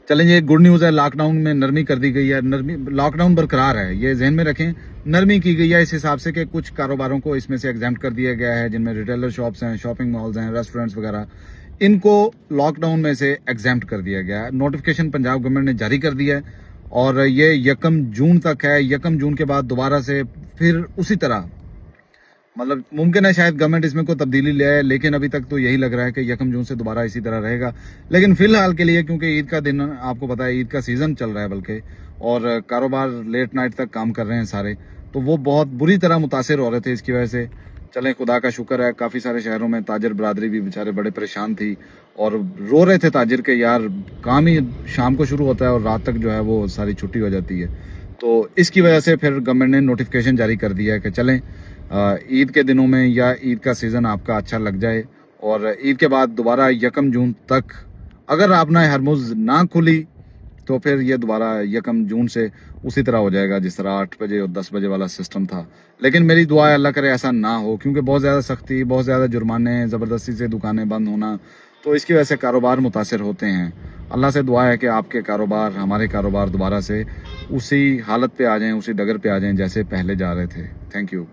चलें, ये good news है, लॉकडाउन में नरमी कर दी गई है, लॉकडाउन बरकरार है, ये जहन में रखें। नरमी की गई है इस हिसाब से कि कुछ कारोबारों को इसमें से एग्जाम्प्ट कर दिया गया है, जिनमें रिटेलर शॉप्स हैं, शॉपिंग मॉल्स हैं, रेस्टोरेंट्स वगैरह, इनको लॉकडाउन में से एग्जाम्प्ट कर दिया गया है। नोटिफिकेशन पंजाब गवर्नमेंट ने जारी कर दिया है और ये 1 जून तक है। 1 जून के बाद दोबारा से फिर उसी तरह, मतलब मुमकिन है शायद गवर्नमेंट इसमें कोई तब्दीली ले आए, लेकिन अभी तक तो यही लग रहा है कि 1 जून से दोबारा इसी तरह रहेगा। लेकिन फिलहाल के लिए, क्योंकि ईद का दिन आपको पता है, ईद का सीजन चल रहा है बल्कि, और कारोबार लेट नाइट तक काम कर रहे हैं सारे, तो वो बहुत बुरी तरह मुतासिर हो रहे थे इसकी वजह से। चलें, खुदा का शुक्र है, काफ़ी सारे शहरों में ताजर बरादरी भी बेचारे बड़े परेशान थी और रो रहे थे ताजिर के, यार काम ही शाम को शुरू होता है और रात तक जो है वो सारी छुट्टी हो जाती है। तो इसकी वजह से फिर गवर्नमेंट ने नोटिफिकेशन जारी कर दिया है कि चलें, ईद के दिनों में या ईद का सीज़न आपका अच्छा लग जाए, और ईद के बाद दोबारा 1 जून तक अगर आपने हरमुज़ ना खुली तो फिर ये दोबारा 1 जून से उसी तरह हो जाएगा जिस तरह 8 बजे और 10 बजे वाला सिस्टम था। लेकिन मेरी दुआ है अल्लाह करे ऐसा ना हो, क्योंकि बहुत ज़्यादा सख्ती, बहुत ज़्यादा जुर्माने, ज़बरदस्ती से दुकानें बंद होना, तो इसकी वजह से कारोबार मुतासिर होते हैं। अल्लाह से दुआ है कि आपके कारोबार, हमारे कारोबार दोबारा से उसी हालत पे आ जाएं, उसी डगर पे आ जाएं जैसे पहले जा रहे थे। Thank you.